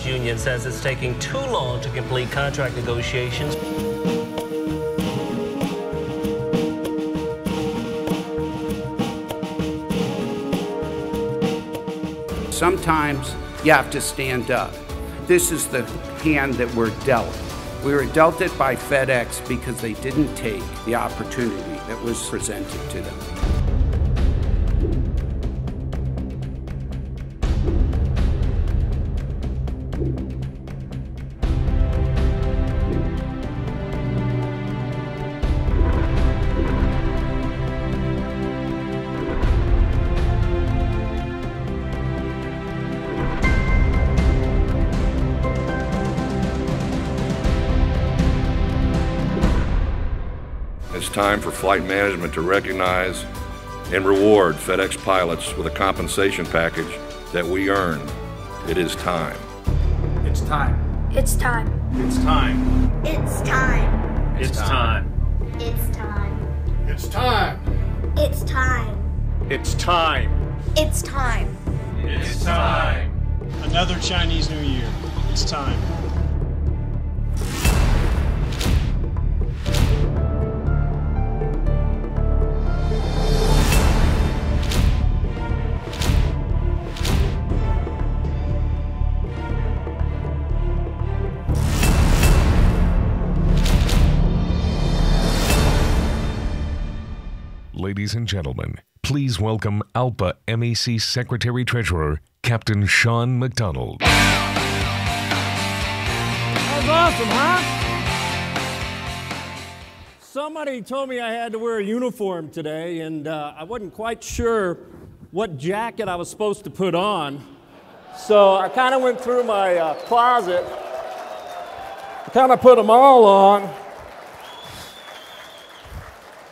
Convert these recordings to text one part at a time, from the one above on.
union says it's taking too long to complete contract negotiations. Sometimes you have to stand up. This is the hand that we're dealt. We were dealt it by FedEx because they didn't take the opportunity that was presented to them. It's time for flight management to recognize and reward FedEx pilots with a compensation package that we earned. It is time. It's time. It's time. It's time. It's time. It's time. It's time. It's time. It's time. It's time. It's time. It's time. Another Chinese New Year. It's time. Ladies and gentlemen, please welcome ALPA MEC Secretary-Treasurer, Captain Sean McDonald. That was awesome, huh? Somebody told me I had to wear a uniform today, and I wasn't quite sure what jacket I was supposed to put on. So I kind of went through my closet, kind of put them all on.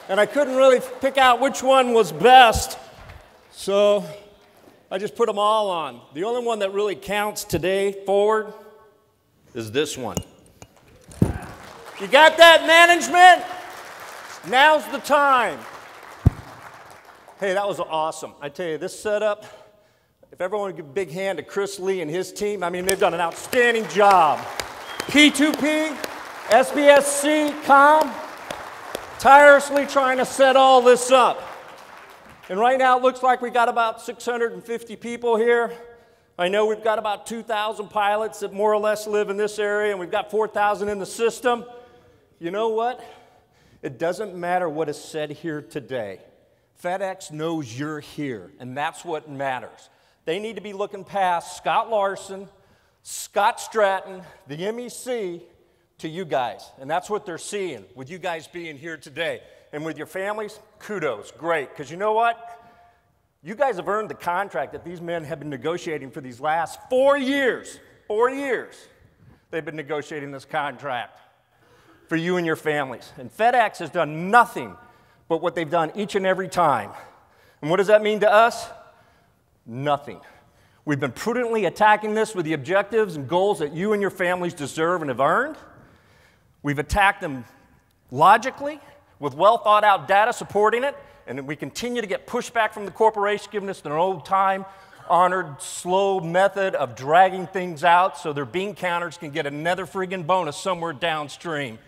And I couldn't really pick out which one was best, so I just put them all on. The only one that really counts today forward is this one. You got that, management? Now's the time. Hey, that was awesome. I tell you, this setup, if everyone would give a big hand to Chris Lee and his team, I mean, they've done an outstanding job. P2P, SBSC, COM, tirelessly trying to set all this up. And right now it looks like we got about 650 people here. I know we've got about 2,000 pilots that more or less live in this area, and we've got 4,000 in the system. You know what? It doesn't matter what is said here today. FedEx knows you're here, and that's what matters. They need to be looking past Scott Larsen, Scott Stratton, the MEC, to you guys, and that's what they're seeing with you guys being here today. And with your families, kudos, great, because you know what? You guys have earned the contract that these men have been negotiating for these last 4 years. 4 years they've been negotiating this contract for you and your families. And FedEx has done nothing but what they've done each and every time. And what does that mean to us? Nothing. We've been prudently attacking this with the objectives and goals that you and your families deserve and have earned. We've attacked them logically, with well-thought-out data supporting it, and we continue to get pushback from the corporation, giving us their old-time, honored, slow method of dragging things out so their bean counters can get another friggin' bonus somewhere downstream.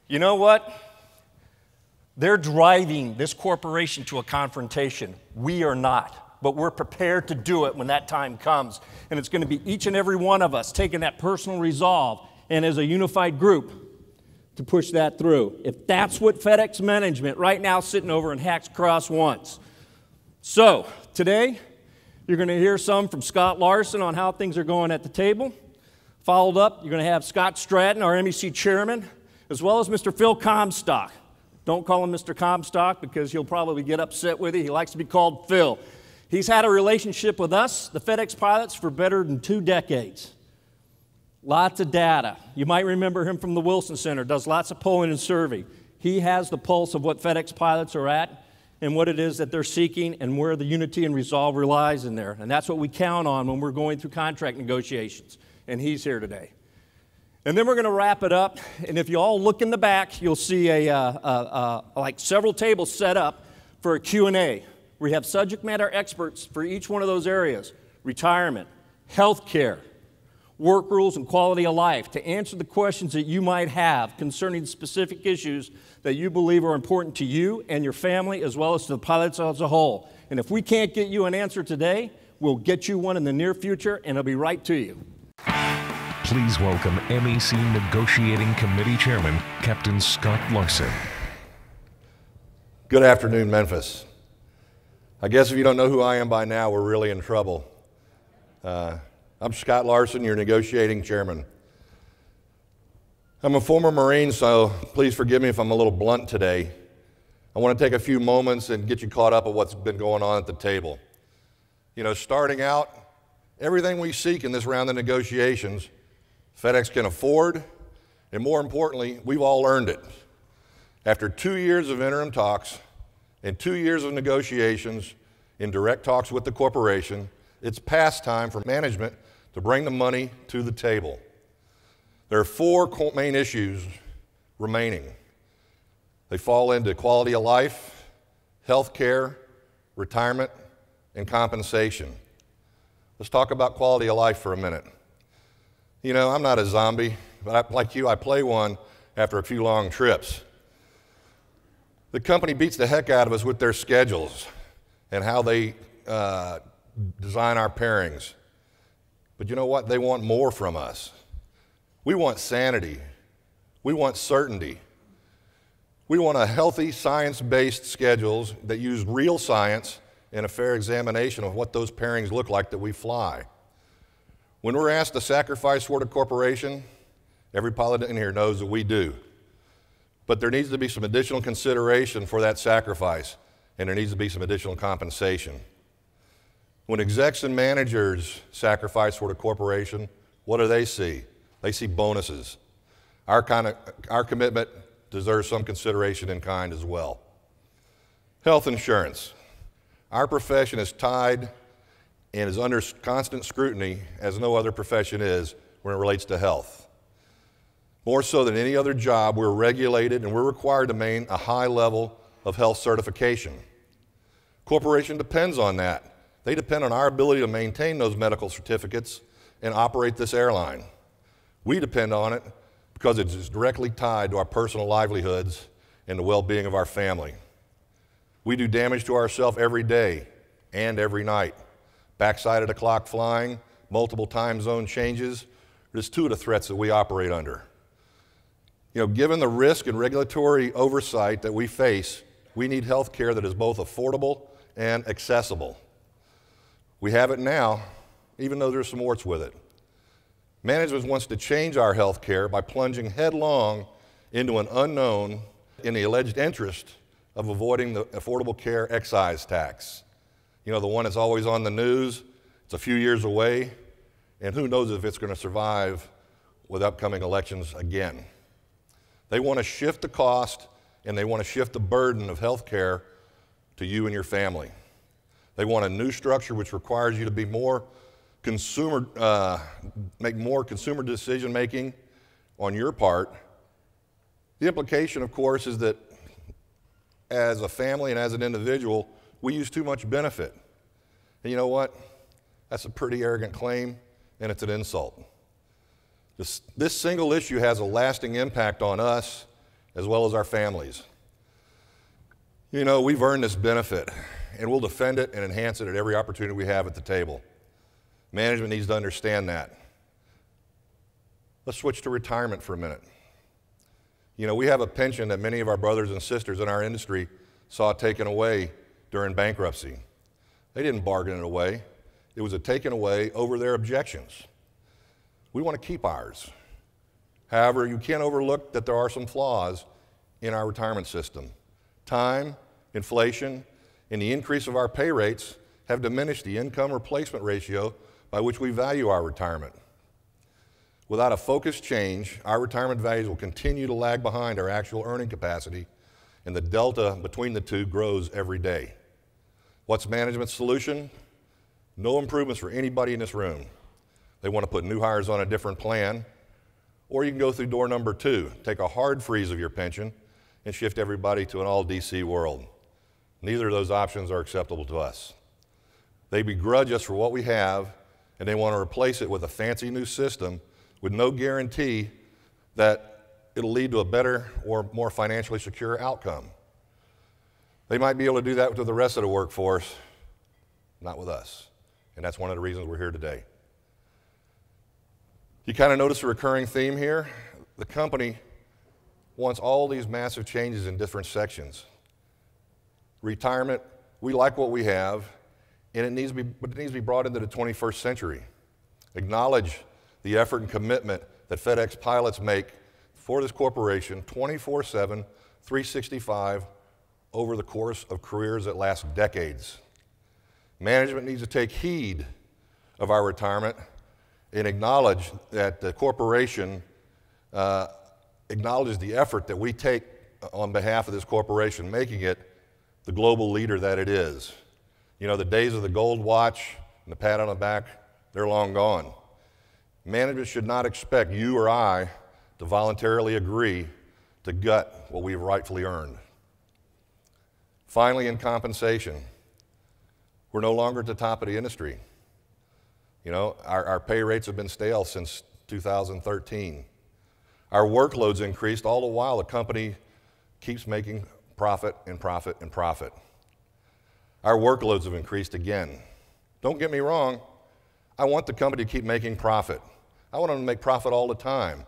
You know what? They're driving this corporation to a confrontation. We are not, but we're prepared to do it when that time comes. And it's going to be each and every one of us taking that personal resolve and as a unified group to push that through. If that's what FedEx management right now sitting over in Hacks Cross wants. So today, you're going to hear some from Scott Larsen on how things are going at the table. Followed up, you're going to have Scott Stratton, our MEC chairman, as well as Mr. Phil Comstock. Don't call him Mr. Comstock because he'll probably get upset with you. He likes to be called Phil. He's had a relationship with us, the FedEx pilots, for better than 2 decades. Lots of data. You might remember him from the Wilson Center, does lots of polling and survey. He has the pulse of what FedEx pilots are at and what it is that they're seeking and where the unity and resolve relies in there. And that's what we count on when we're going through contract negotiations. And he's here today. And then we're going to wrap it up. And if you all look in the back, you'll see like several tables set up for a Q&A. We have subject matter experts for each one of those areas: retirement, health care, work rules, and quality of life to answer the questions that you might have concerning specific issues that you believe are important to you and your family, as well as to the pilots as a whole. And if we can't get you an answer today, we'll get you one in the near future, and it'll be right to you. Please welcome MEC Negotiating Committee Chairman, Captain Scott Larsen. Good afternoon, Memphis. I guess if you don't know who I am by now, we're really in trouble. I'm Scott Larsen, your negotiating chairman. I'm a former Marine, so please forgive me if I'm a little blunt today. I want to take a few moments and get you caught up on what's been going on at the table. You know, starting out, everything we seek in this round of negotiations, FedEx can afford, and more importantly, we've all earned it. After 2 years of interim talks and 2 years of negotiations in direct talks with the corporation, it's past time for management to bring the money to the table. There are 4 main issues remaining. They fall into quality of life, health care, retirement, and compensation. Let's talk about quality of life for a minute. You know, I'm not a zombie, but like you, I play one after a few long trips. The company beats the heck out of us with their schedules and how they design our pairings. But you know what? They want more from us. We want sanity. We want certainty. We want a healthy, science-based schedules that use real science and a fair examination of what those pairings look like that we fly. When we're asked to sacrifice for the corporation, every pilot in here knows that we do. But there needs to be some additional consideration for that sacrifice, and there needs to be some additional compensation. When execs and managers sacrifice for the corporation, what do they see? They see bonuses. Our commitment deserves some consideration in kind as well. Health insurance. Our profession is tied and is under constant scrutiny as no other profession is when it relates to health. More so than any other job, we're regulated and we're required to maintain a high level of health certification. Corporation depends on that. They depend on our ability to maintain those medical certificates and operate this airline. We depend on it because it is directly tied to our personal livelihoods and the well-being of our family. We do damage to ourselves every day and every night. Backside of the clock flying, multiple time zone changes, there's 2 of the threats that we operate under. You know, given the risk and regulatory oversight that we face, we need health care that is both affordable and accessible. We have it now, even though there's some warts with it. Management wants to change our health care by plunging headlong into an unknown in the alleged interest of avoiding the Affordable Care Excise Tax. You know, the one that's always on the news, it's a few years away, and who knows if it's going to survive with upcoming elections again. They want to shift the cost and they want to shift the burden of health care to you and your family. They want a new structure which requires you to be more make more consumer decision making on your part. The implication, of course, is that as a family and as an individual, we use too much benefit. And you know what? That's a pretty arrogant claim, and it's an insult. This single issue has a lasting impact on us as well as our families. You know, we've earned this benefit, and we'll defend it and enhance it at every opportunity we have at the table. Management needs to understand that. Let's switch to retirement for a minute. You know, we have a pension that many of our brothers and sisters in our industry saw taken away during bankruptcy. They didn't bargain it away. It was taken away over their objections. We want to keep ours. However, you can't overlook that there are some flaws in our retirement system. Time, inflation, and the increase of our pay rates have diminished the income replacement ratio by which we value our retirement. Without a focused change, our retirement values will continue to lag behind our actual earning capacity, and the delta between the two grows every day. What's management's solution? No improvements for anybody in this room. They want to put new hires on a different plan, or you can go through door number 2, take a hard freeze of your pension, and shift everybody to an all DC world. Neither of those options are acceptable to us. They begrudge us for what we have, and they want to replace it with a fancy new system with no guarantee that it'll lead to a better or more financially secure outcome. They might be able to do that with the rest of the workforce, not with us. And that's one of the reasons we're here today. You kind of notice a recurring theme here. The company wants all these massive changes in different sections. Retirement, we like what we have, and it needs to be brought into the 21st century. Acknowledge the effort and commitment that FedEx pilots make for this corporation 24/7, 365 over the course of careers that last decades. Management needs to take heed of our retirement and acknowledge that the corporation acknowledges the effort that we take on behalf of this corporation, making it the global leader that it is. You know, the days of the gold watch and the pat on the back, they're long gone. Management should not expect you or I to voluntarily agree to gut what we've rightfully earned. Finally, in compensation, we're no longer at the top of the industry. You know, our pay rates have been stale since 2013. Our workload's increased, all the while the company keeps making profit and profit and profit. Our workloads have increased again. Don't get me wrong, I want the company to keep making profit. I want them to make profit all the time.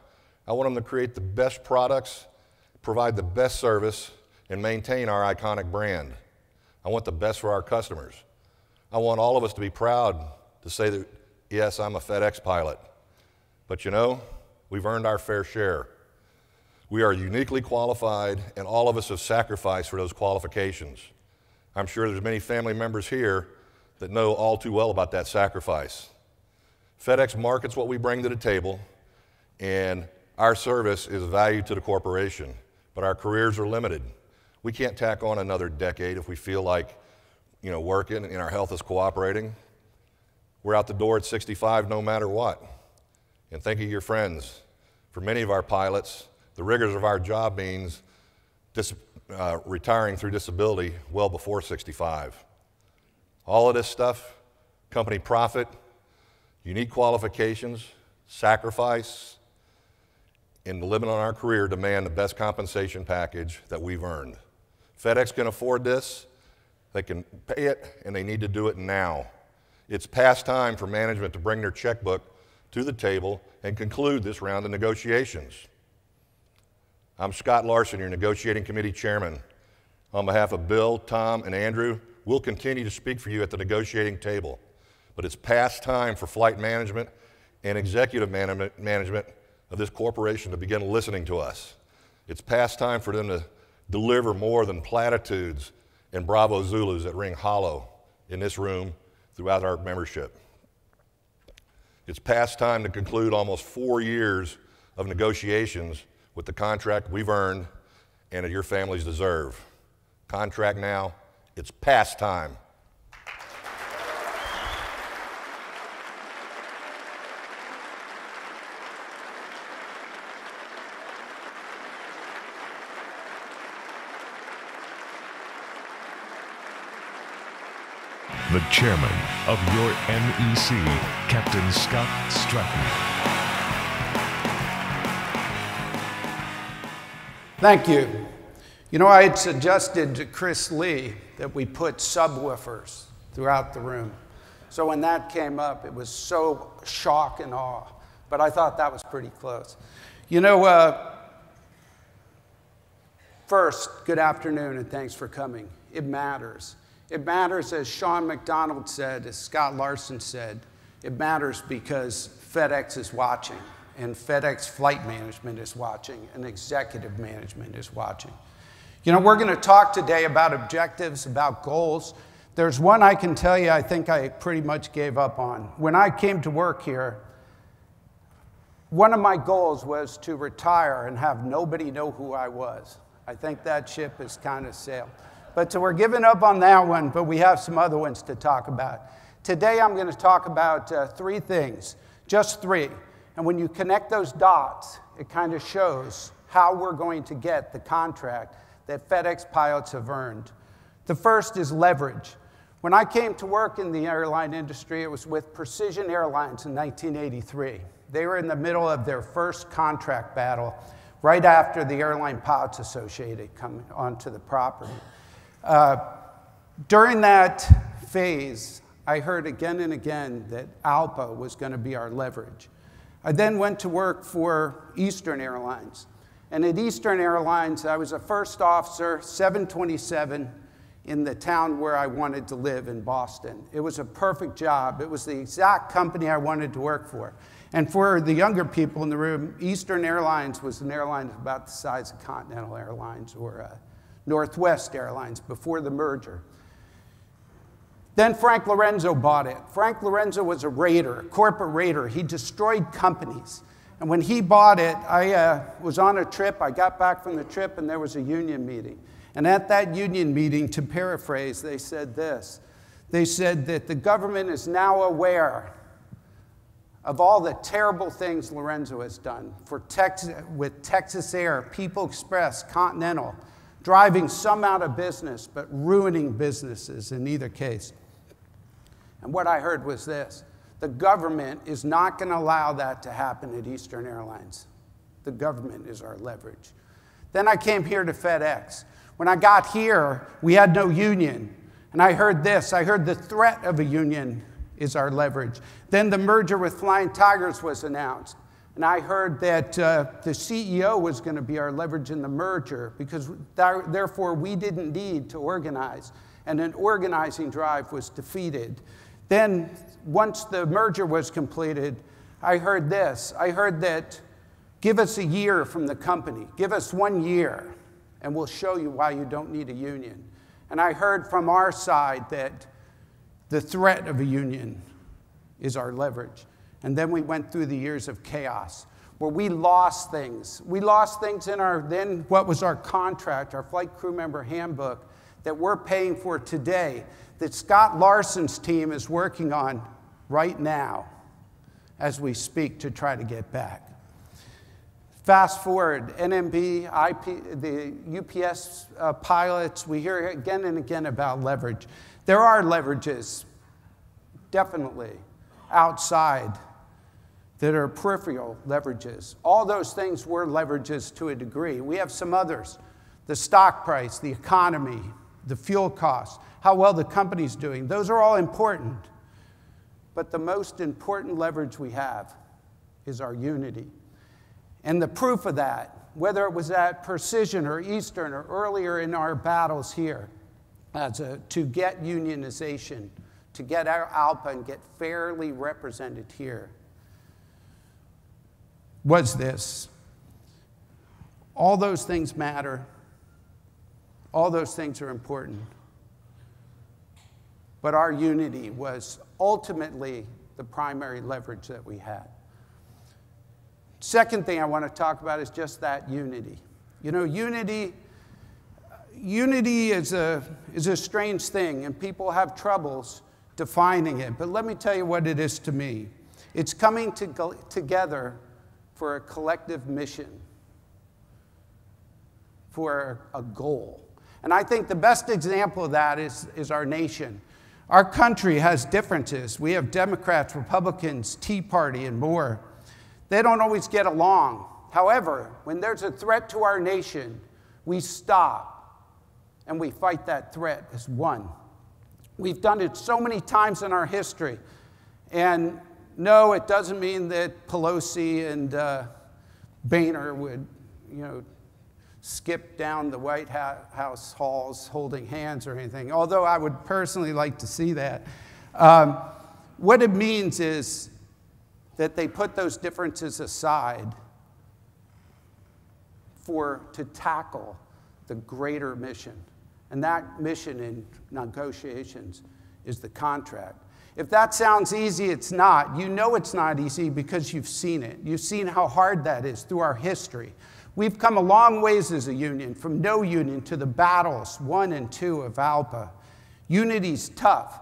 I want them to create the best products, provide the best service, and maintain our iconic brand. I want the best for our customers. I want all of us to be proud to say that, yes, I'm a FedEx pilot. But you know, we've earned our fair share. We are uniquely qualified, and all of us have sacrificed for those qualifications. I'm sure there's many family members here that know all too well about that sacrifice. FedEx markets what we bring to the table, and our service is valued to the corporation, but our careers are limited. We can't tack on another decade if we feel like, you know, working and our health is cooperating. We're out the door at 65 no matter what. And think of your friends. For many of our pilots, the rigors of our job means retiring through disability well before 65. All of this stuff, company profit, unique qualifications, sacrifice, and the limit on our career demand the best compensation package that we've earned. FedEx can afford this, they can pay it, and they need to do it now. It's past time for management to bring their checkbook to the table and conclude this round of negotiations. I'm Scott Larsen, your negotiating committee chairman. On behalf of Bill, Tom, and Andrew, we'll continue to speak for you at the negotiating table. But it's past time for flight management and executive management of this corporation to begin listening to us. It's past time for them to deliver more than platitudes and Bravo Zulus that ring hollow in this room throughout our membership. It's past time to conclude almost 4 years of negotiations with the contract we've earned and that your families deserve. Contract now, it's past time. The chairman of your NEC, Captain Scott Stratton. Thank you. You know, I had suggested to Chris Lee that we put subwoofers throughout the room. So when that came up, it was so shock and awe. But I thought that was pretty close. You know, first, good afternoon and thanks for coming. It matters. It matters, as Sean McDonald said, as Scott Larsen said, it matters because FedEx is watching, and FedEx flight management is watching, and executive management is watching. You know, we're going to talk today about objectives, about goals. There's one I can tell you I think I pretty much gave up on. When I came to work here, one of my goals was to retire and have nobody know who I was. I think that ship has kind of sailed. But so we're giving up on that one, but we have some other ones to talk about. Today I'm going to talk about 3 things, just 3. And when you connect those dots, it kind of shows how we're going to get the contract that FedEx pilots have earned. The first is leverage. When I came to work in the airline industry, it was with Precision Airlines in 1983. They were in the middle of their first contract battle right after the Airline Pilots Association come onto the property. During that phase, I heard again and again that ALPA was going to be our leverage. I then went to work for Eastern Airlines. And at Eastern Airlines, I was a first officer, 727, in the town where I wanted to live in Boston. It was a perfect job. It was the exact company I wanted to work for. And for the younger people in the room, Eastern Airlines was an airline about the size of Continental Airlines or Northwest Airlines before the merger. Then Frank Lorenzo bought it. Frank Lorenzo was a raider, a corporate raider. He destroyed companies. And when he bought it, I was on a trip. I got back from the trip, and there was a union meeting. And at that union meeting, to paraphrase, they said this. They said that the government is now aware of all the terrible things Lorenzo has done with Texas Air, People Express, Continental, driving some out of business, but ruining businesses in either case. And what I heard was this. The government is not going to allow that to happen at Eastern Airlines. The government is our leverage. Then I came here to FedEx. When I got here, we had no union. And I heard this. I heard the threat of a union is our leverage. Then the merger with Flying Tigers was announced. And I heard that the CEO was going to be our leverage in the merger because therefore we didn't need to organize. And an organizing drive was defeated. Then once the merger was completed, I heard this. I heard that give us a year from the company. Give us 1 year, and we'll show you why you don't need a union. And I heard from our side that the threat of a union is our leverage. And then we went through the years of chaos where we lost things. We lost things in what was our contract, our flight crew member handbook that we're paying for today, that Scott Larsen's team is working on right now as we speak to try to get back. Fast forward, NMB, the UPS pilots, we hear again and again about leverage. There are leverages, definitely, outside that are peripheral leverages. All those things were leverages to a degree. We have some others. The stock price, the economy, the fuel costs, how well the company's doing. Those are all important. But the most important leverage we have is our unity. And the proof of that, whether it was at Precision or Eastern or earlier in our battles here, to get unionization, to get our ALPA and get fairly represented here, was this. All those things matter. All those things are important. But our unity was ultimately the primary leverage that we had. Second thing I want to talk about is just that unity. You know, unity is a strange thing, and people have troubles defining it. But let me tell you what it is to me. It's coming together for a collective mission, for a goal. And I think the best example of that is our nation. Our country has differences. We have Democrats, Republicans, Tea Party, and more. They don't always get along. However, when there's a threat to our nation, we stop and we fight that threat as one. We've done it so many times in our history. And no, it doesn't mean that Pelosi and Boehner would, skip down the White House halls holding hands or anything, although I would personally like to see that. What it means is that they put those differences aside to tackle the greater mission. And that mission in negotiations is the contract. If that sounds easy, it's not. You know it's not easy because you've seen it. You've seen how hard that is through our history. We've come a long ways as a union, from no union to the battles 1 and 2 of ALPA. Unity's tough.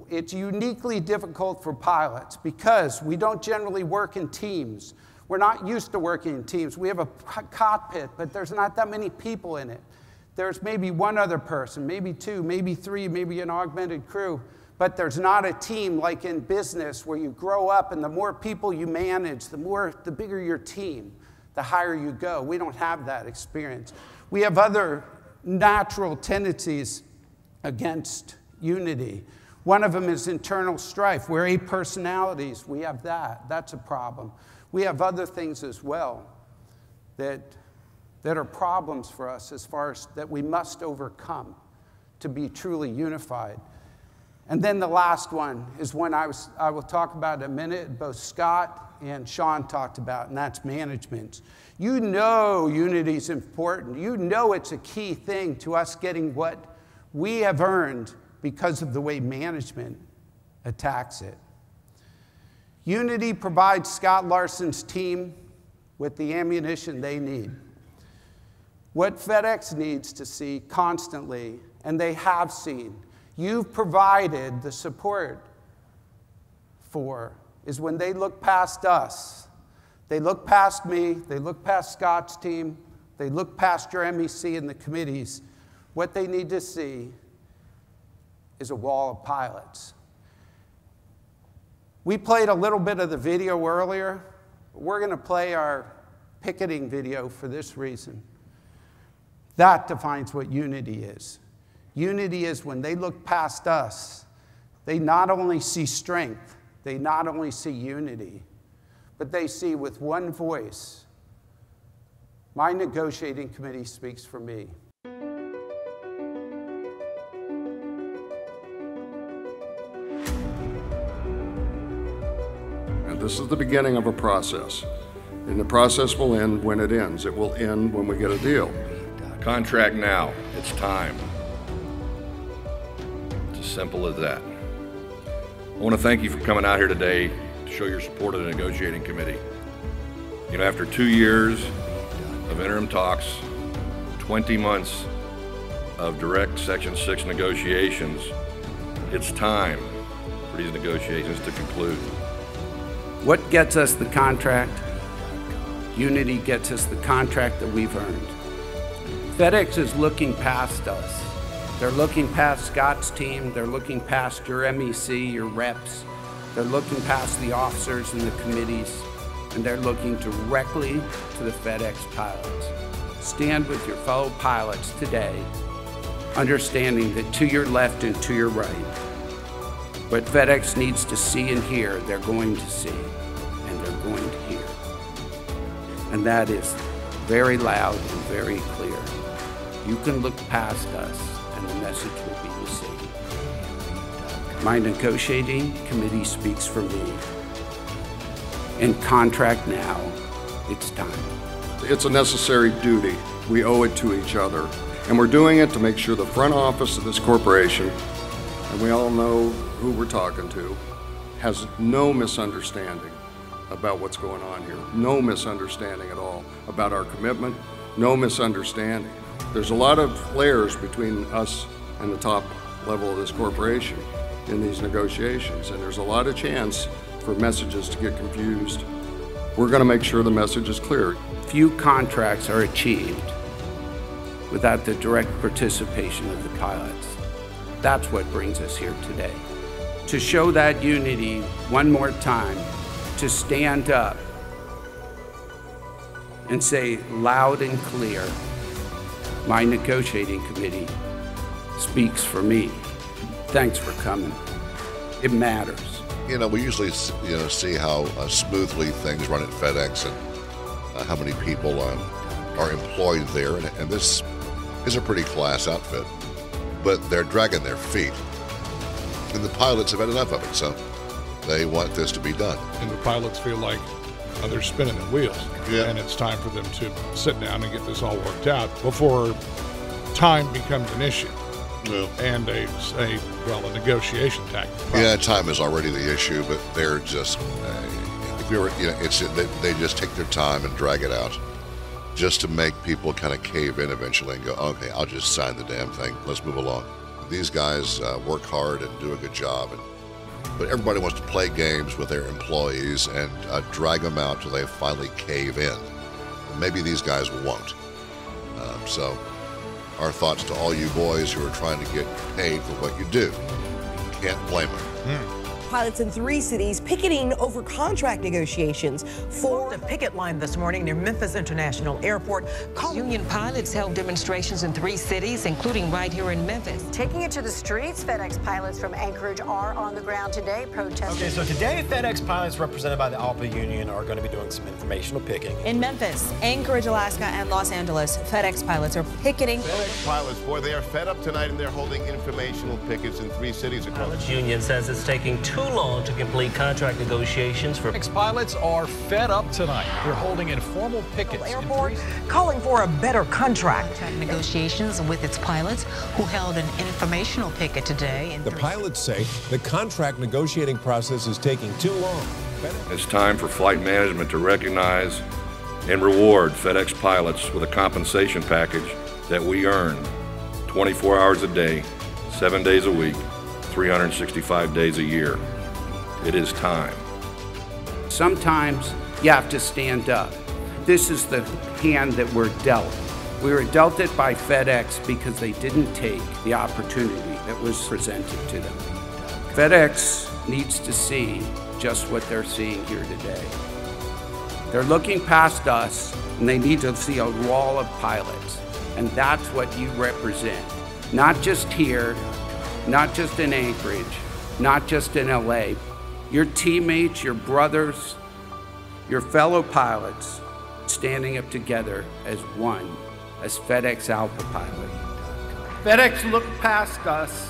It's uniquely difficult for pilots because we don't generally work in teams. We're not used to working in teams. We have a cockpit, but there's not that many people in it. there's maybe one other person, maybe two, maybe three, maybe an augmented crew, but there's not a team like in business where you grow up and the more people you manage, the bigger your team, the higher you go. We don't have that experience. We have other natural tendencies against unity. One of them is internal strife. We're apersonalities. We have that. That's a problem. We have other things as well that are problems for us as far as that we must overcome to be truly unified. And then the last one is one I will talk about in a minute. Both Scott and Sean talked about, and that's management. You know unity is important. You know it's a key thing to us getting what we have earned because of the way management attacks it. Unity provides Scott Larsen's team with the ammunition they need. What FedEx needs to see constantly, and they have seen, you've provided the support for, is when they look past us, they look past me, they look past Scott's team, they look past your MEC and the committees, what they need to see is a wall of pilots. We played a little bit of the video earlier. We're going to play our picketing video for this reason. That defines what unity is. Unity is when they look past us, they not only see strength, they not only see unity, but they see with one voice, my negotiating committee speaks for me. And this is the beginning of a process. And the process will end when it ends. It will end when we get a deal. Contract now. It's time. It's as simple as that. I want to thank you for coming out here today to show your support of the negotiating committee. You know, after 2 years of interim talks, 20 months of direct Section 6 negotiations, it's time for these negotiations to conclude. What gets us the contract? Unity gets us the contract that we've earned. FedEx is looking past us. They're looking past Scott's team. They're looking past your MEC, your reps. They're looking past the officers and the committees, and they're looking directly to the FedEx pilots. Stand with your fellow pilots today, understanding that to your left and to your right, what FedEx needs to see and hear, they're going to see and they're going to hear. And that is very loud and very clear. You can look past us and the message will be the same. My negotiating committee speaks for me. And contract now, it's time. It's a necessary duty. We owe it to each other. And we're doing it to make sure the front office of this corporation, and we all know who we're talking to, has no misunderstanding about what's going on here. No misunderstanding at all about our commitment, no misunderstanding. There's a lot of layers between us and the top level of this corporation in these negotiations, and there's a lot of chance for messages to get confused. We're going to make sure the message is clear. Few contracts are achieved without the direct participation of the pilots. That's what brings us here today. To show that unity one more time, to stand up and say loud and clear, my negotiating committee speaks for me. Thanks for coming. It matters. You know, we usually see how smoothly things run at FedEx and how many people are employed there, and this is a pretty class outfit, but they're dragging their feet. And the pilots have had enough of it, so they want this to be done. And the pilots feel like they're spinning their wheels, and it's time for them to sit down and get this all worked out before time becomes an issue. Well, and a negotiation tactic. Yeah, time is already the issue, but they're just, if you were, they just take their time and drag it out, just to make people kind of cave in eventually and go, okay, I'll just sign the damn thing. Let's move along. These guys work hard and do a good job, but everybody wants to play games with their employees and drag them out till they finally cave in. Maybe these guys won't. So Our thoughts to all you boys who are trying to get paid for what you do. Can't blame them. Pilots in 3 cities picketing over contract negotiations for the picket line this morning near Memphis International Airport. Union pilots held demonstrations in 3 cities, including right here in Memphis. Taking it to the streets, FedEx pilots from Anchorage are on the ground today protesting. Okay, so today FedEx pilots represented by the ALPA union are going to be doing some informational picketing. In Memphis, Anchorage, Alaska, and Los Angeles, FedEx pilots are picketing. FedEx pilots, boy, they are fed up tonight, and they're holding informational pickets in 3 cities across. Pilots union says it's taking too long to complete contract negotiations for FedEx pilots are fed up tonight. They're holding informal pickets Airport, calling for a better contract. Negotiations with its pilots, who held an informational picket today. The pilots say the contract negotiating process is taking too long. It's time for flight management to recognize and reward FedEx pilots with a compensation package that we earn 24 hours a day, 7 days a week, 365 days a year. It is time. Sometimes you have to stand up. This is the hand that we're dealt. We were dealt it by FedEx because they didn't take the opportunity that was presented to them. FedEx needs to see just what they're seeing here today. They're looking past us, and they need to see a wall of pilots, and that's what you represent. Not just here, not just in Anchorage, not just in LA. Your teammates, your brothers, your fellow pilots standing up together as one, as FedEx ALPA pilot. FedEx looked past us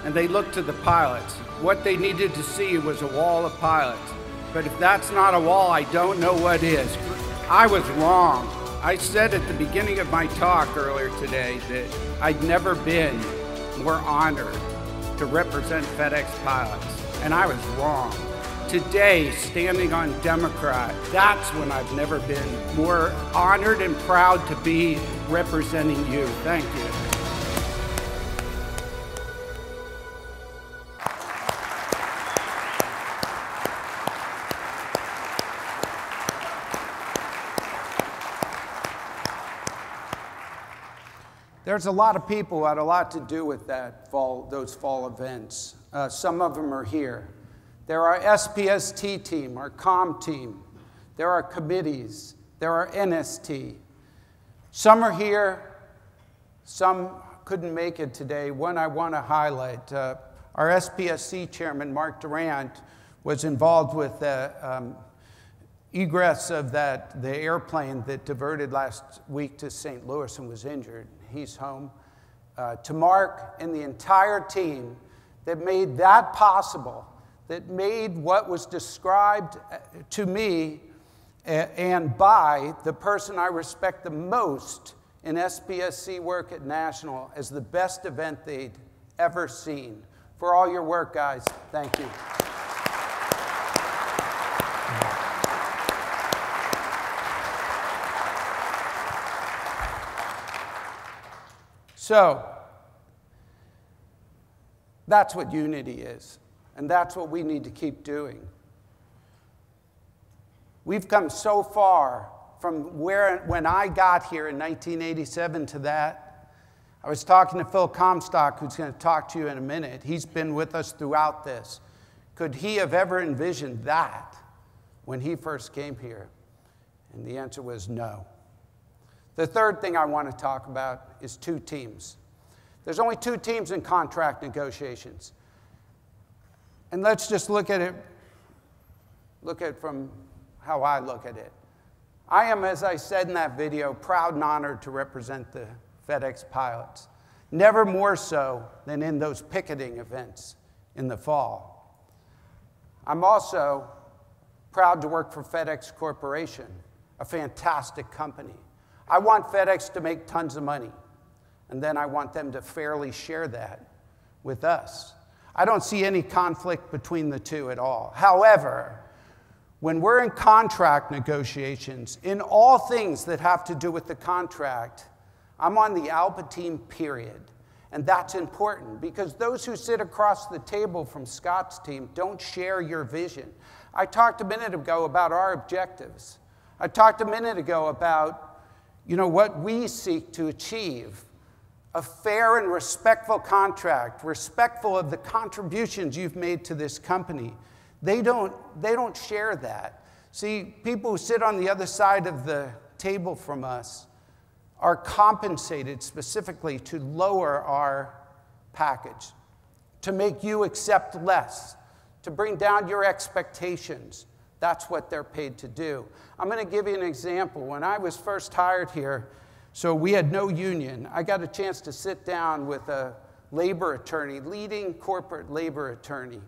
and they looked to the pilots. What they needed to see was a wall of pilots. But if that's not a wall, I don't know what is. I was wrong. I said at the beginning of my talk earlier today that I'd never been more honored to represent FedEx pilots. And I was wrong. Today, standing on Democrat, that's when I've never been more honored and proud to be representing you. Thank you. There's a lot of people who had a lot to do with those fall events. Some of them are here. There are SPST team, our COM team. There are committees. There are NST. Some are here. Some couldn't make it today. One I want to highlight. Our SPSC chairman, Mark Durant, was involved with the egress of the airplane that diverted last week to St. Louis and was injured. He's home. To Mark and the entire team that made that possible, that made what was described to me and by the person I respect the most in SPSC work at National as the best event they'd ever seen. For all your work, guys, thank you. So, that's what unity is, and that's what we need to keep doing. We've come so far from when I got here in 1987 to that. I was talking to Phil Comstock, who's going to talk to you in a minute. He's been with us throughout this. Could he have ever envisioned that when he first came here? And the answer was no. The third thing I want to talk about is 2 teams. There's only 2 teams in contract negotiations. And let's just look at it from how I look at it. I am, as I said in that video, proud and honored to represent the FedEx pilots. Never more so than in those picketing events in the fall. I'm also proud to work for FedEx Corporation, a fantastic company. I want FedEx to make tons of money, and then I want them to fairly share that with us. I don't see any conflict between the two at all. However, when we're in contract negotiations, in all things that have to do with the contract, I'm on the ALPA team, period. And that's important because those who sit across the table from Scott's team don't share your vision. I talked a minute ago about our objectives. I talked a minute ago about what we seek to achieve a fair and respectful contract, respectful of the contributions you've made to this company. They don't share that. See, people who sit on the other side of the table from us are compensated specifically to lower our package, to make you accept less, to bring down your expectations. That's what they're paid to do. I'm going to give you an example. When I was first hired here, so we had no union, I got a chance to sit down with a labor attorney, leading corporate labor attorney.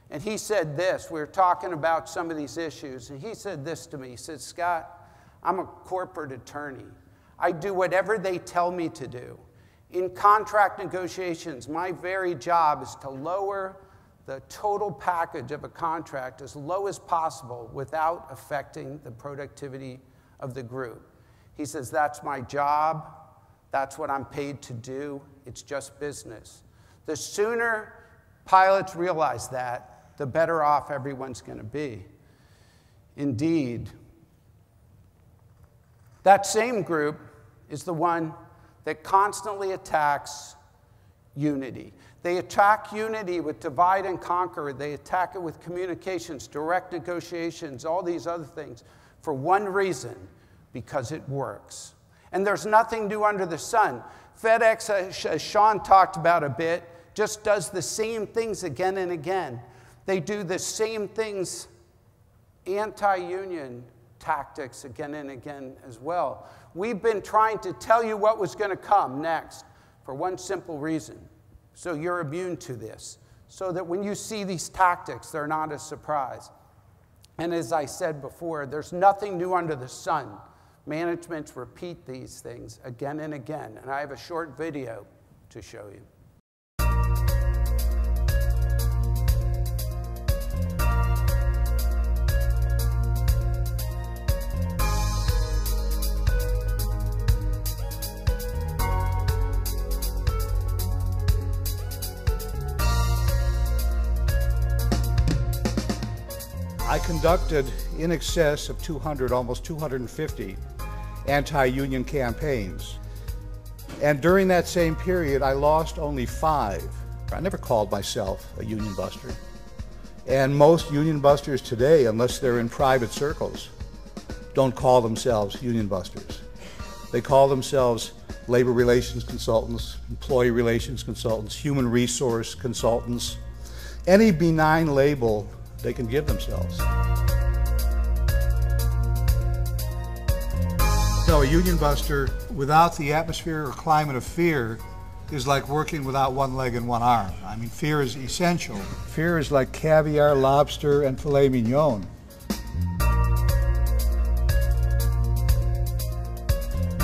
And he said this, we were talking about some of these issues, and he said this to me. He said, Scott, I'm a corporate attorney. I do whatever they tell me to do. In contract negotiations, my very job is to lower the total package of a contract as low as possible without affecting the productivity of the group. He says, that's my job. That's what I'm paid to do. It's just business. The sooner pilots realize that, the better off everyone's going to be. Indeed. That same group is the one that constantly attacks unity. They attack unity with divide and conquer. They attack it with communications, direct negotiations, all these other things for one reason, because it works. And there's nothing new under the sun. FedEx, as Sean talked about a bit, just does the same things again and again. They do the same things, anti-union tactics again and again as well. We've been trying to tell you what was going to come next for one simple reason. So you're immune to this. So that when you see these tactics, they're not a surprise. And as I said before, there's nothing new under the sun. Managements repeat these things again and again. And I have a short video to show you. I conducted in excess of 200, almost 250 anti-union campaigns. And during that same period, I lost only 5. I never called myself a union buster. And most union busters today, unless they're in private circles, don't call themselves union busters. They call themselves labor relations consultants, employee relations consultants, human resource consultants, any benign label they can give themselves. So a union buster without the atmosphere or climate of fear is like working without one leg and one arm. I mean, fear is essential. Fear is like caviar, lobster, and filet mignon.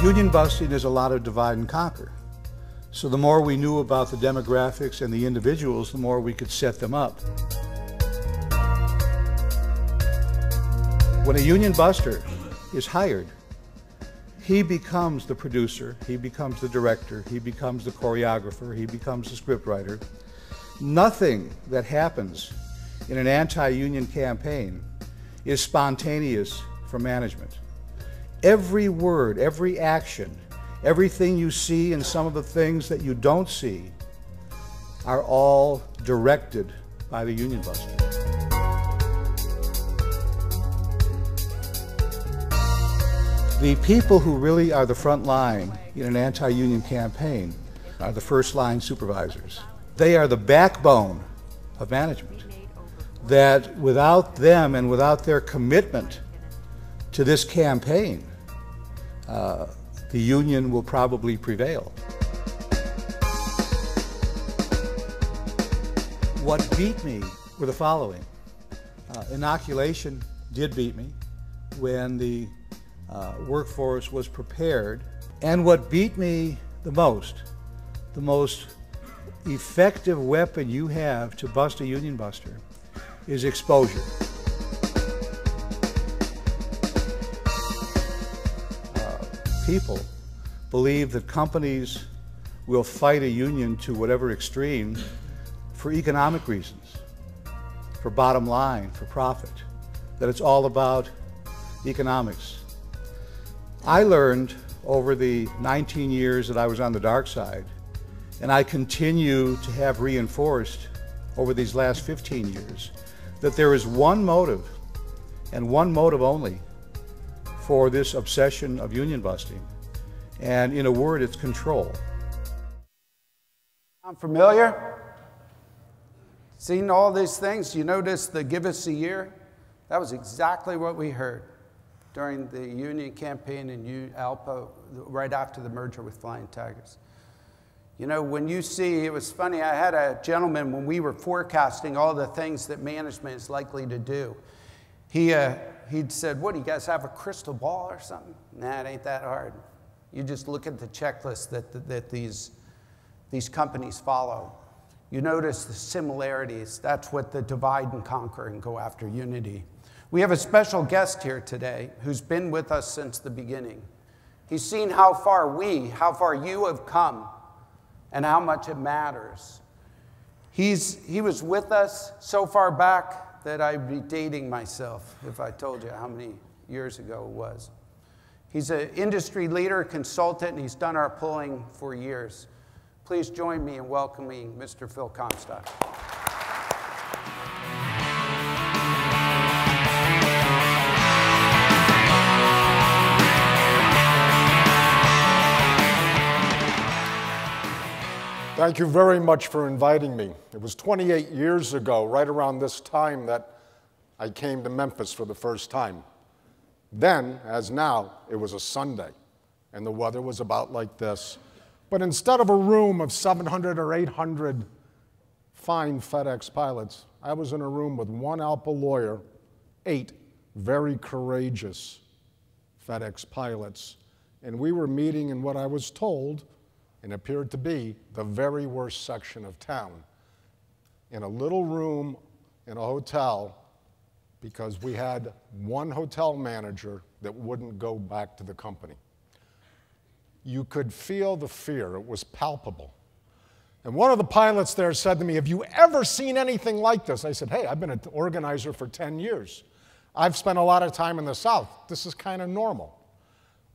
Union busting is a lot of divide and conquer. So the more we knew about the demographics and the individuals, the more we could set them up. When a union buster is hired, he becomes the producer, he becomes the director, he becomes the choreographer, he becomes the scriptwriter. Nothing that happens in an anti-union campaign is spontaneous for management. Every word, every action, everything you see and some of the things that you don't see are all directed by the union buster. The people who really are the front line in an anti-union campaign are the first line supervisors. They are the backbone of management. That without them and without their commitment to this campaign, the union will probably prevail. What beat me were the following. Inoculation did beat me when the workforce was prepared. And what beat me the most effective weapon you have to bust a union buster is exposure. People believe that companies will fight a union to whatever extreme for economic reasons, for bottom line, for profit, that it's all about economics. I learned over the 19 years that I was on the dark side And I continue to have reinforced over these last 15 years that there is one motive, and one motive only, for this obsession of union busting. And in a word, it's control. Sound familiar? Seen all these things? You notice the give us a year? That was exactly what we heard during the union campaign in Alpo right after the merger with Flying Tigers. You know, when you see, it was funny, I had a gentleman when we were forecasting all the things that management is likely to do. He'd said, what, do you guys have a crystal ball or something? Nah, it ain't that hard. You just look at the checklist that these companies follow. You notice the similarities. That's what the divide and conquer and go after unity. We have a special guest here today who's been with us since the beginning. He's seen how far you have come and how much it matters. He was with us so far back that I'd be dating myself if I told you how many years ago it was. He's an industry leader, consultant, and he's done our polling for years. Please join me in welcoming Mr. Phil Comstock. Thank you very much for inviting me. It was 28 years ago, right around this time, that I came to Memphis for the first time. Then, as now, it was a Sunday, and the weather was about like this. But instead of a room of 700 or 800 fine FedEx pilots, I was in a room with one ALPA lawyer, 8 very courageous FedEx pilots, and we were meeting in what I was told and appeared to be the very worst section of town, in a little room in a hotel, because we had one hotel manager that wouldn't go back to the company. You could feel the fear. It was palpable. And one of the pilots there said to me, have you ever seen anything like this? I said, hey, I've been an organizer for 10 years. I've spent a lot of time in the South. This is kind of normal.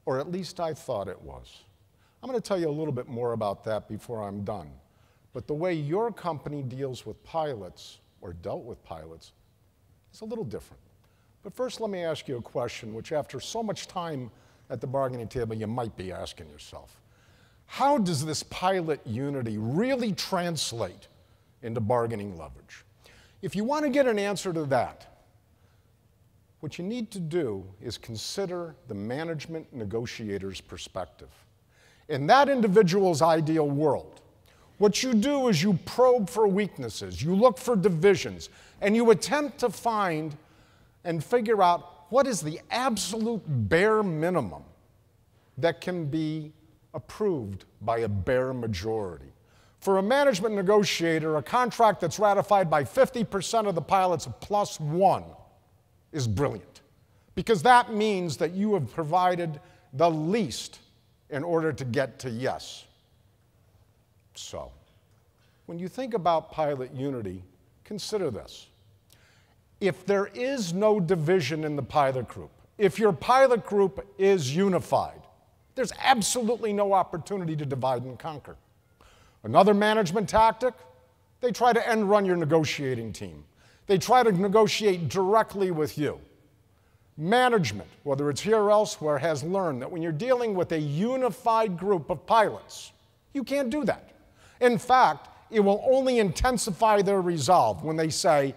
Or at least I thought it was. I'm going to tell you a little bit more about that before I'm done. But the way your company deals with pilots, or dealt with pilots, is a little different. But first, let me ask you a question, which after so much time at the bargaining table, you might be asking yourself. How does this pilot unity really translate into bargaining leverage? If you want to get an answer to that, what you need to do is consider the management negotiator's perspective. In that individual's ideal world, what you do is you probe for weaknesses, you look for divisions, and you attempt to find and figure out what is the absolute bare minimum that can be approved by a bare majority. For a management negotiator, a contract that's ratified by 50% of the pilots +1 is brilliant, because that means that you have provided the least in order to get to yes. So, when you think about pilot unity, consider this. If there is no division in the pilot group, if your pilot group is unified, there's absolutely no opportunity to divide and conquer. Another management tactic, they try to end run your negotiating team. They try to negotiate directly with you. Management, whether it's here or elsewhere, has learned that when you're dealing with a unified group of pilots, you can't do that. In fact, it will only intensify their resolve when they say,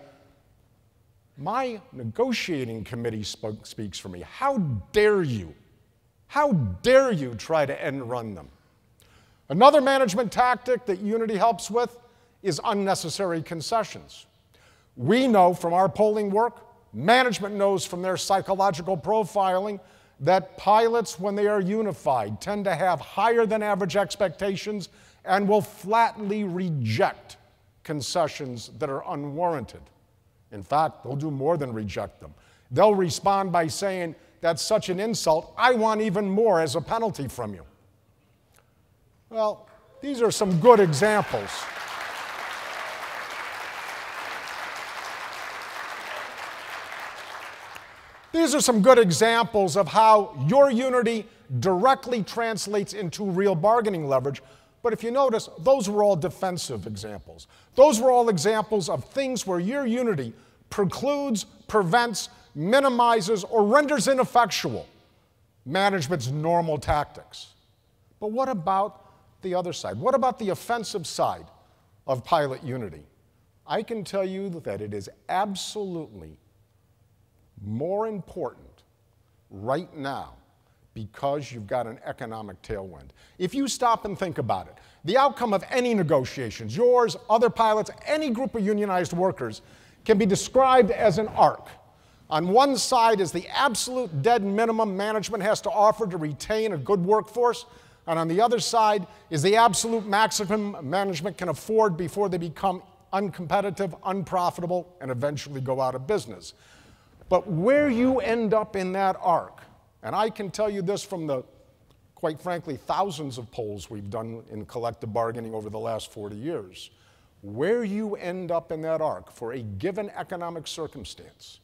my negotiating committee speaks for me. How dare you? How dare you try to end run them? Another management tactic that unity helps with is unnecessary concessions. We know from our polling work, management knows from their psychological profiling, that pilots, when they are unified, tend to have higher than average expectations and will flatly reject concessions that are unwarranted. In fact, they'll do more than reject them. They'll respond by saying, that's such an insult, I want even more as a penalty from you. Well, these are some good examples. These are some good examples of how your unity directly translates into real bargaining leverage. But if you notice, those were all defensive examples. Those were all examples of things where your unity precludes, prevents, minimizes, or renders ineffectual management's normal tactics. But what about the other side? What about the offensive side of pilot unity? I can tell you that it is absolutely more important right now because you've got an economic tailwind. If you stop and think about it, the outcome of any negotiations, yours, other pilots, any group of unionized workers, can be described as an arc. On one side is the absolute dead minimum management has to offer to retain a good workforce, and on the other side is the absolute maximum management can afford before they become uncompetitive, unprofitable, and eventually go out of business. But where you end up in that arc, and I can tell you this from the, quite frankly, thousands of polls we've done in collective bargaining over the last 40 years, where you end up in that arc for a given economic circumstance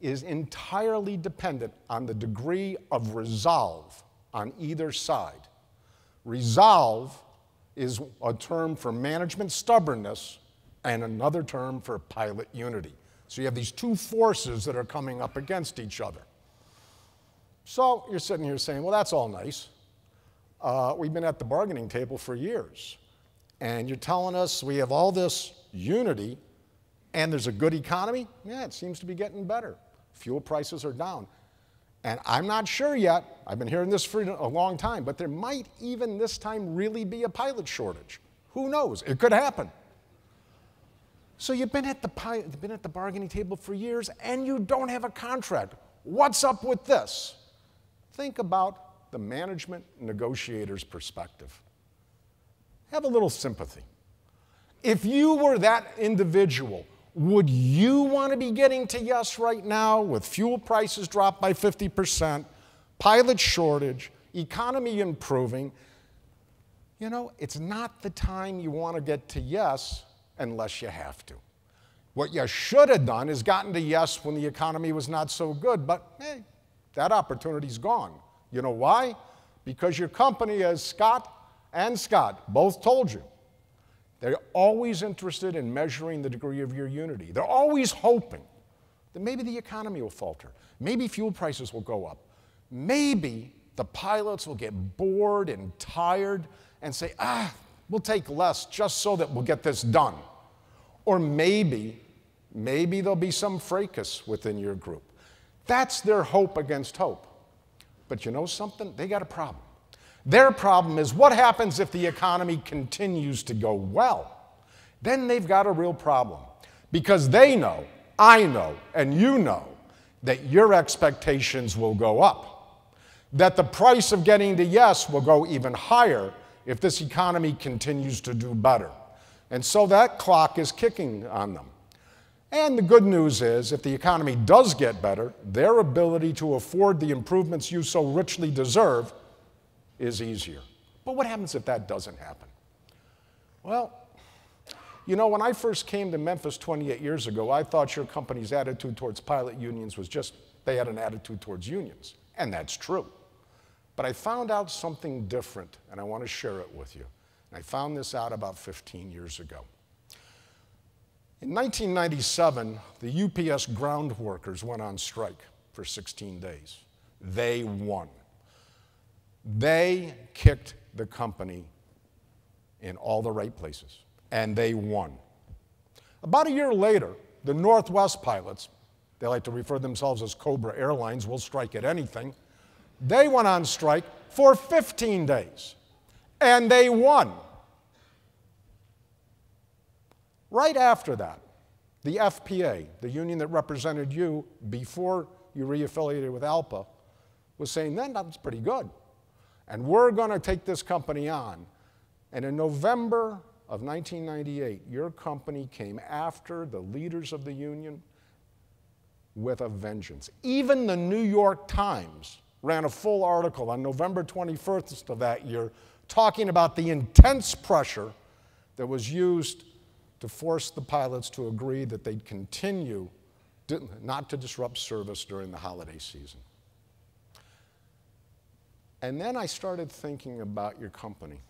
is entirely dependent on the degree of resolve on either side. Resolve is a term for management stubbornness and another term for pilot unity. So you have these two forces that are coming up against each other. So you're sitting here saying, well, that's all nice. We've been at the bargaining table for years. And you're telling us we have all this unity and there's a good economy? Yeah, it seems to be getting better. Fuel prices are down. And I'm not sure yet, I've been hearing this for a long time, but there might even this time really be a pilot shortage. Who knows? It could happen. So you've been at the bargaining table for years and you don't have a contract. What's up with this? Think about the management negotiator's perspective. Have a little sympathy. If you were that individual, would you want to be getting to yes right now with fuel prices dropped by 50%, pilot shortage, economy improving? You know, it's not the time you want to get to yes unless you have to. What you should have done is gotten to yes when the economy was not so good, but hey, that opportunity's gone. You know why? Because your company, as Scott and Scott both told you, they're always interested in measuring the degree of your unity. They're always hoping that maybe the economy will falter. Maybe fuel prices will go up. Maybe the pilots will get bored and tired and say, we'll take less just so that we'll get this done. Or maybe there'll be some fracas within your group. That's their hope against hope. But you know something? They got a problem. Their problem is what happens if the economy continues to go well? Then they've got a real problem. Because they know, I know, and you know that your expectations will go up. That the price of getting to yes will go even higher if this economy continues to do better. And so that clock is kicking on them. And the good news is, if the economy does get better, their ability to afford the improvements you so richly deserve is easier. But what happens if that doesn't happen? Well, you know, when I first came to Memphis 28 years ago, I thought your company's attitude towards pilot unions was just they had an attitude towards unions. And that's true. But I found out something different, and I want to share it with you. And I found this out about 15 years ago. In 1997, the UPS ground workers went on strike for 16 days. They won. They kicked the company in all the right places, and they won. About a year later, the Northwest pilots, they like to refer themselves as Cobra Airlines, will strike at anything. They went on strike for 15 days, and they won. Right after that, the FPA, the union that represented you before you reaffiliated with ALPA, was saying, then that's pretty good. And we're going to take this company on. And in November of 1998, your company came after the leaders of the union with a vengeance. Even the New York Times ran a full article on November 21st of that year talking about the intense pressure that was used to force the pilots to agree that they'd continue not to disrupt service during the holiday season. And then I started thinking about your company.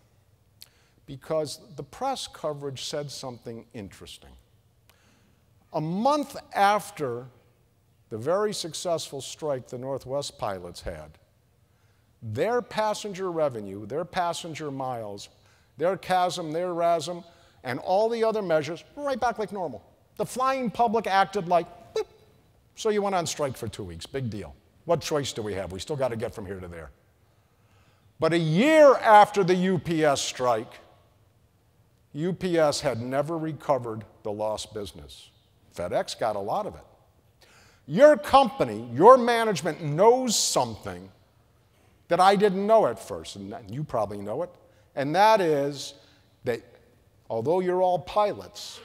because the press coverage said something interesting. A month after the very successful strike the Northwest pilots had, their passenger revenue, their passenger miles, their CASM, their RASM, and all the other measures were right back like normal. The flying public acted like, boop. So you went on strike for 2 weeks, big deal. What choice do we have? We still got to get from here to there. But a year after the UPS strike, UPS had never recovered the lost business. FedEx got a lot of it. Your company, your management knows something that I didn't know at first, and you probably know it, and that is that although you're all pilots,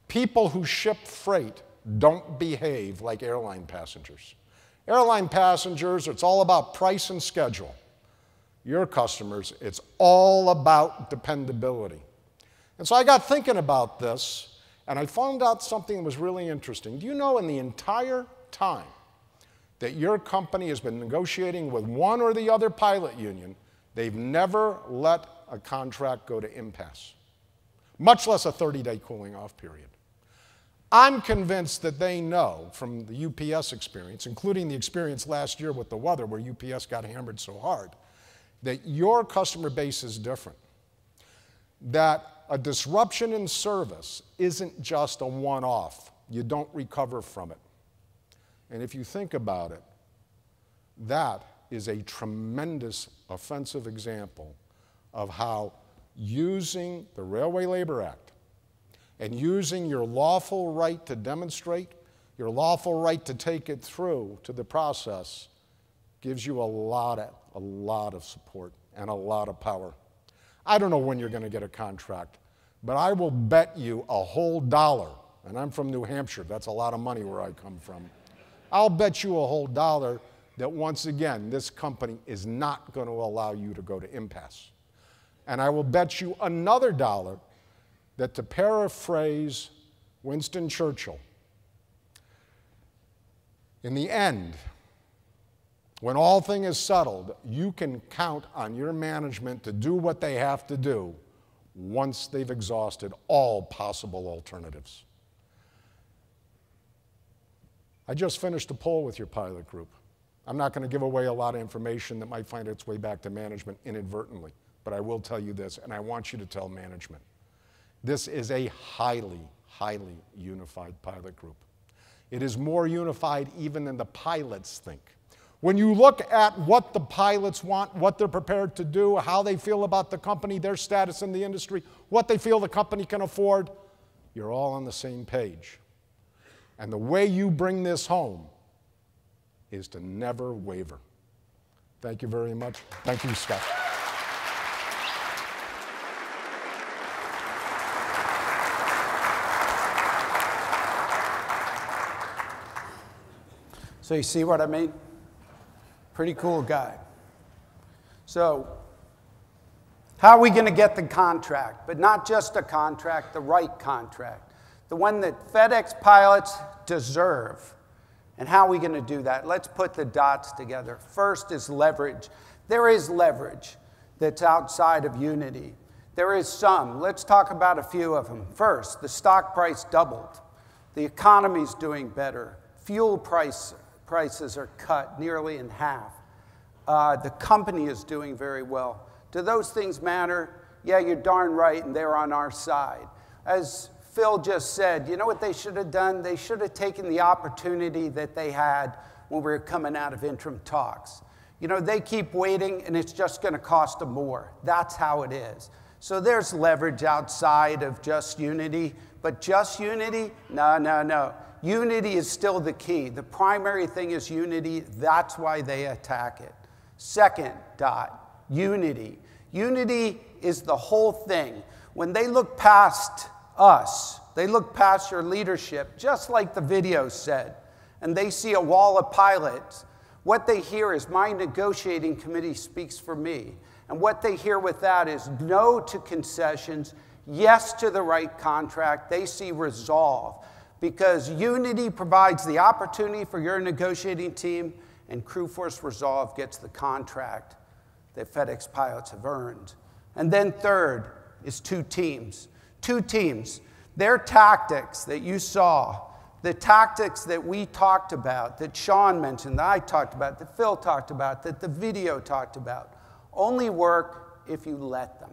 people who ship freight don't behave like airline passengers. Airline passengers, it's all about price and schedule. Your customers, it's all about dependability. And so I got thinking about this, and I found out something that was really interesting. Do you know in the entire time that your company has been negotiating with one or the other pilot union, they've never let a contract go to impasse, much less a 30-day cooling off period? I'm convinced that they know from the UPS experience, including the experience last year with the weather where UPS got hammered so hard, that your customer base is different. That a disruption in service isn't just a one-off. You don't recover from it. And if you think about it, that is a tremendous offensive example of how using the Railway Labor Act and using your lawful right to demonstrate, your lawful right to take it through to the process gives you a lot of support and a lot of power. I don't know when you're going to get a contract, but I will bet you a whole $1, and I'm from New Hampshire, that's a lot of money where I come from. I'll bet you a whole $1 that once again, this company is not going to allow you to go to impasse. And I will bet you another $1 that, to paraphrase Winston Churchill, in the end, when all things is settled, you can count on your management to do what they have to do once they've exhausted all possible alternatives. I just finished a poll with your pilot group. I'm not going to give away a lot of information that might find its way back to management inadvertently, but I will tell you this, and I want you to tell management. This is a highly, highly unified pilot group. It is more unified even than the pilots think. When you look at what the pilots want, what they're prepared to do, how they feel about the company, their status in the industry, what they feel the company can afford, you're all on the same page. And the way you bring this home is to never waver. Thank you very much. Thank you, Scott. So you see what I mean? Pretty cool guy. So how are we going to get the contract? But not just a contract, the right contract. The one that FedEx pilots deserve. And how are we going to do that? Let's put the dots together. First is leverage. There is leverage that's outside of Unity. There is some. Let's talk about a few of them. First, the stock price doubled. The economy's doing better. Fuel prices are cut nearly in half. The company is doing very well. Do those things matter? Yeah, you're darn right, and they're on our side. As Phil just said, you know what they should have done? They should have taken the opportunity that they had when we were coming out of interim talks. You know, they keep waiting, and it's just going to cost them more. That's how it is. So there's leverage outside of just Unity, but just Unity? No, no, no. Unity is still the key. The primary thing is Unity. That's why they attack it. Second dot, Unity. Unity is the whole thing. When they look past us, they look past your leadership, just like the video said, and they see a wall of pilots. What they hear is my negotiating committee speaks for me. And what they hear with that is no to concessions, yes to the right contract. They see resolve. Because Unity provides the opportunity for your negotiating team, and Crew Force Resolve gets the contract that FedEx pilots have earned. And then third, is two teams. Two teams. Their tactics that you saw, the tactics that we talked about, that Sean mentioned, that I talked about, that Phil talked about, that the video talked about, only work if you let them.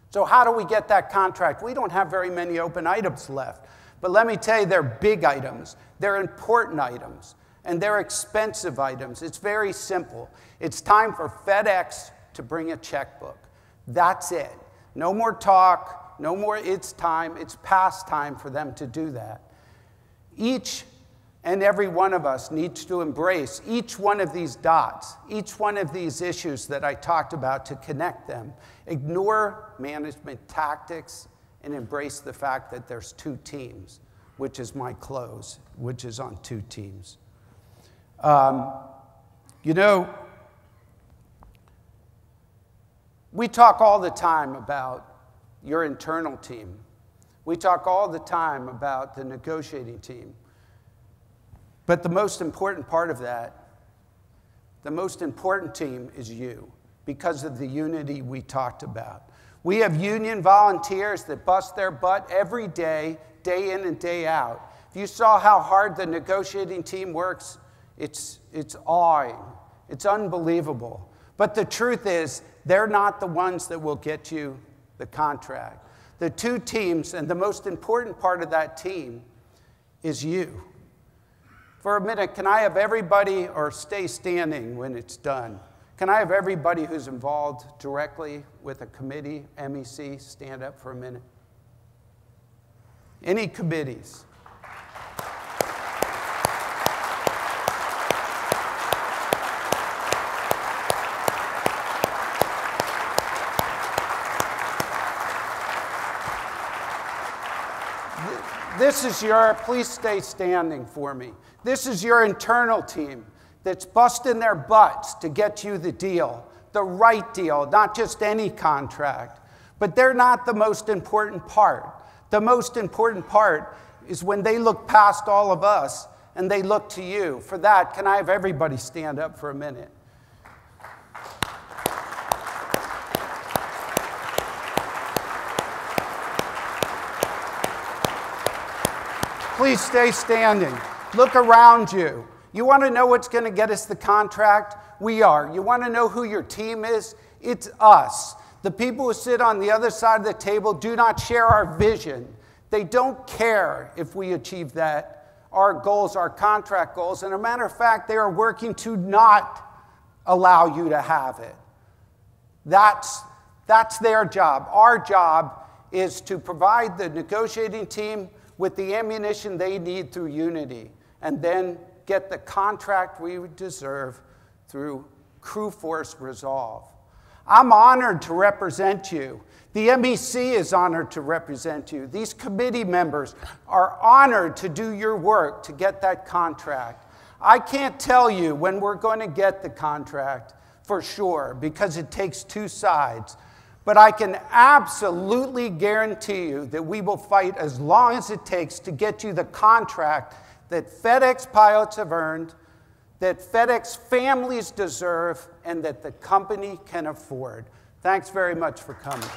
So how do we get that contract? We don't have very many open items left. But let me tell you, they're big items. They're important items. And they're expensive items. It's very simple. It's time for FedEx to bring a checkbook. That's it. No more talk. No more it's time. It's past time for them to do that. Each and every one of us needs to embrace each one of these dots, each one of these issues that I talked about to connect them. Ignore management tactics and embrace the fact that there's two teams, which is my close, which is on two teams. You know, we talk all the time about your internal team. We talk all the time about the negotiating team. But the most important part of that, the most important team is you, because of the unity we talked about. We have union volunteers that bust their butt every day, day in and day out. If you saw how hard the negotiating team works, it's awing. It's unbelievable. But the truth is, they're not the ones that will get you the contract. The two teams, and the most important part of that team, is you. For a minute, can I have everybody, or stay standing when it's done, can I have everybody who's involved directly with a committee, MEC, stand up for a minute? Any committees? This is your, please stay standing for me. This is your internal team that's busting their butts to get you the deal, the right deal, not just any contract. But they're not the most important part. The most important part is when they look past all of us and they look to you. For that, can I have everybody stand up for a minute? Please stay standing. Look around you. You want to know what's going to get us the contract? We are. You want to know who your team is? It's us. The people who sit on the other side of the table do not share our vision. They don't care if we achieve that, our goals, our contract goals. And as a matter of fact, they are working to not allow you to have it. That's their job. Our job is to provide the negotiating team with the ammunition they need through unity, and then get the contract we deserve through crew force resolve. I'm honored to represent you. The MEC is honored to represent you. These committee members are honored to do your work to get that contract. I can't tell you when we're going to get the contract for sure, because it takes two sides. But I can absolutely guarantee you that we will fight as long as it takes to get you the contract that FedEx pilots have earned, that FedEx families deserve, and that the company can afford. Thanks very much for coming.